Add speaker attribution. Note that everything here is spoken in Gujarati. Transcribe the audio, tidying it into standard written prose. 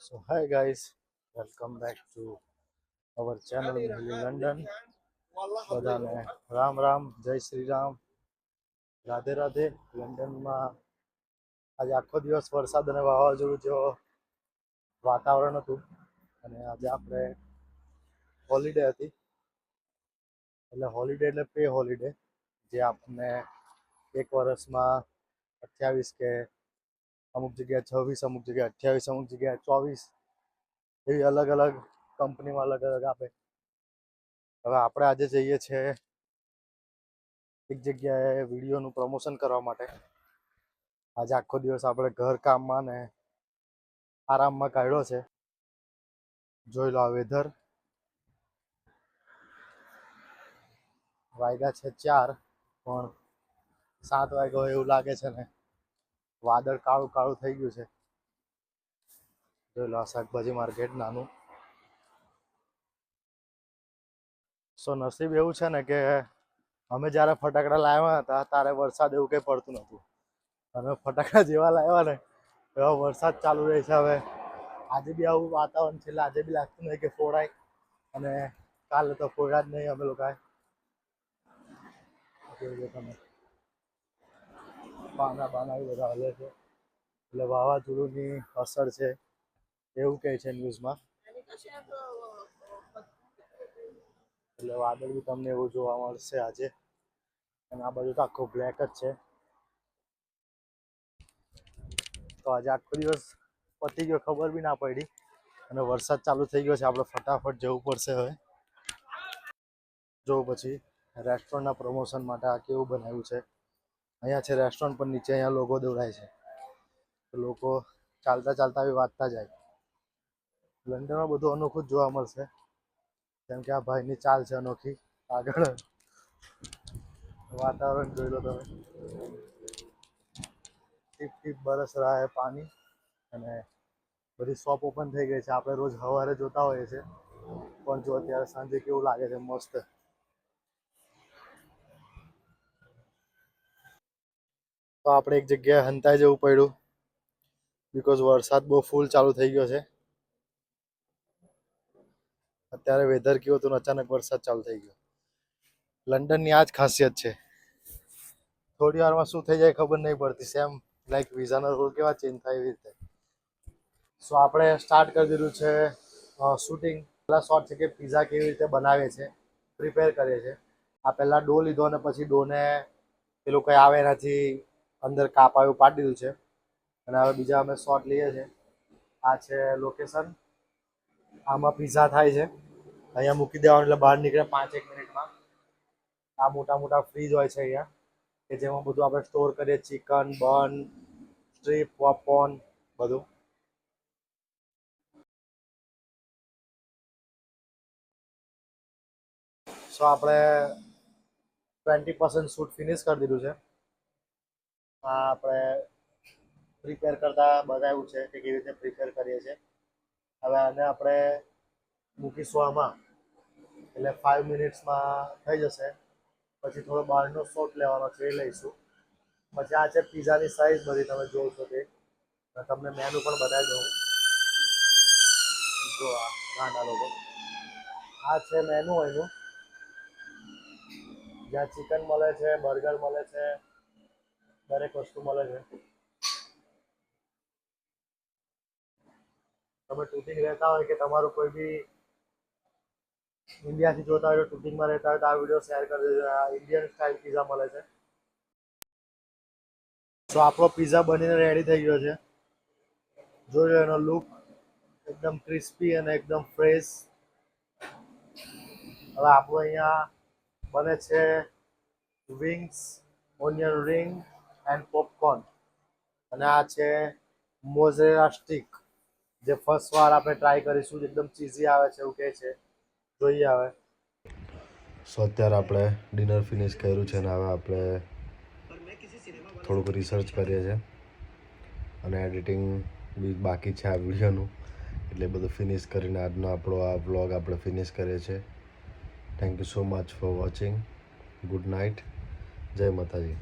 Speaker 1: So hi guys, welcome back to our channel Millie London. બધાને રામ રામ, જય શ્રી રામ, રાધે રાધે. લંડનમાં આજે આખો દિવસ વરસાદ અને વાવાઝોડું જેવો વાતાવરણ હતું અને આજે આપણે હોલિડે હતી. એટલે હોલિડે એટલે પે હોલિડે, જે આપણને એક વર્ષમાં 28 કે અમુક જગ્યાએ 26, અમુક જગ્યાએ 28, અમુક જગ્યાએ 24 એવી અલગ અલગ કંપનીમાં અલગ અલગ આપે. હવે આપણે આજે જઈએ છીએ એક જગ્યાએ વિડીયોનું પ્રમોશન કરવા માટે. આજે આખો દિવસ આપણે ઘર કામમાં ને આરામમાં કાઢ્યો છે. જોઈ લો આ વેધર. વાગ્યા છે 4 પણ 7 વાગ્યા હોય એવું લાગે છે ને વાદળ કાળું કાળું થઈ ગયું છે. જોઈ લો આ શાકભાજી માર્કેટ નાનું. સો નસીબ એવું છે ને કે અમે જ્યારે ફટાકડા લાવ્યા હતા ત્યારે વરસાદ એવું કંઈ પડતું નહોતું. અમે ફટાકડા જેવા લાવ્યા ને એવા વરસાદ ચાલુ રહે છે. હવે આજે બી આવું વાતાવરણ છે એટલે આજે બી લાગતું નહીં કે ફોડાય, અને કાલે તો ફોડ્યા જ નહીં અમે લોકોએ. તમે પાના બાના બધા હલે છે એટલે વાવાઝોડુંની અસર છે એવું કહે છે ન્યૂઝમાં. એટલે વાદળ બી તમને એવું જોવા મળશે આજે. અને આ બાજુ તો આખો બ્લેક જ છે. તો આજે આખો દિવસ પતી ગયો, ખબર બી ના પડી, અને વરસાદ ચાલુ થઈ ગયો છે. આપણે ફટાફટ જવું પડશે હવે. જો પછી રેસ્ટોરન્ટના પ્રમોશન માટે આ કેવું બનાવ્યું છે. અહીંયા છે રેસ્ટોરન્ટ, પણ નીચે અહીંયા લોગો દોરાય છે. લોકો ચાલતા ચાલતા બી વાંચતા જાય. લંડનમાં બધું અનોખું જ જોવા મળશે. જેમ કે આ ભાઈની ચાલ છે અનોખી. આગળ વાતાવરણ જોઈ લો તમે. ટીપ ટીપ બરસ રહા હે પાણી. અને બધી શોપ ઓપન થઈ ગઈ છે. આપણે રોજ સવારે જોતા હોઈએ છીએ, પણ જો અત્યારે સાંજે કેવું લાગે છે, મસ્ત. તો આપણે એક જગ્યાએ હંતાઈ જવું પડ્યું, બીકોઝ વરસાદ બહુ ફૂલ ચાલુ થઈ ગયો છે. અત્યારે વેધર કેવું હતું, અચાનક વરસાદ ચાલુ થઈ ગયો. લંડનની આ જ ખાસિયત છે, થોડી વારમાં શું થઈ જાય ખબર નહીં પડતી. સેમ લાઈક વિઝાના રૂલ કેવા ચેન્જ થાય એવી રીતે. સો આપણે સ્ટાર્ટ કરી દીધું છે શૂટિંગ. પહેલા શોટ છે કે પીઝા કેવી રીતે બનાવે છે, પ્રિપેર કરીએ છીએ. આ પહેલાં ડો લીધો અને પછી ડોને પેલું કંઈ આવે એનાથી અંદર કાપાયું પાડી દીધું છે. અને હવે બીજા અમે શોટ લઈએ છીએ. આ છે લોકેશન. આમાં પીઝા થાય છે. અહીંયા મૂકી દેવાનું એટલે બહાર નીકળે 5-1 મિનિટમાં. આ મોટા મોટા ફ્રીજ હોય છે અહીંયા, કે જેમાં બધું આપણે સ્ટોર કરીએ, ચિકન, બન, સ્ટ્રીપ, પોપકોર્ન બધું. સો આપણે 20% શૂટ ફિનિશ કરી દીધું છે. આ આપણે પ્રિપેર કરતા બતાવ્યું છે કે કેવી રીતે પ્રિપેર કરીએ છીએ. હવે આને આપણે મૂકીશું આમાં, એટલે 5 મિનિટ્સમાં થઈ જશે. પછી થોડો બહારનો શોટ લેવાનો છે, એ લઈશું. પછી આ છે પીઝાની સાઈઝ બધી, તમે જોઈ શકો તે. તમને મેનુ પણ બતાવી દઉં. જો આ નાના લોકો, આ છે મેનુ એનું, જ્યાં ચિકન મળે છે, બર્ગર મળે છે, દરેક વસ્તુ મળે છે. તમે ટૂટિંગ રહેતા હોય કે તમારું કોઈ બી ઇન્ડિયાથી જોતા હોય તો ટૂટિંગમાં રહેતા હોય તો આ વિડીયો શેર કરી દેજો. આ ઇન્ડિયન સ્ટાઇલ પીઝા મળે છે. તો આપણો પીઝા બનીને રેડી થઈ ગયો છે. જોઈ લો એનો લુક, એકદમ ક્રિસ્પી અને એકદમ ફ્રેશ. હવે આપણું અહીંયા બને છે wings, onion ring and popcorn. અને આ છે મોઝરેલા સ્ટીક, જે ફર્સ્ટ વાર આપણે ટ્રાય કરીશું. એકદમ ચીઝી આવે છે એવું કહે છે. જોઈએ હવે. સો અત્યારે આપણે ડિનર ફિનિશ કર્યું છે અને હવે આપણે થોડુંક રિસર્ચ કરીએ છીએ અને એડિટિંગ બી બાકી છે આ વિડીયોનું. એટલે બધું ફિનિશ કરીને આજનો આપણો આ વ્લોગ આપણે ફિનિશ કરીએ છીએ. Thank you so much for watching. Good night. જય માતાજી.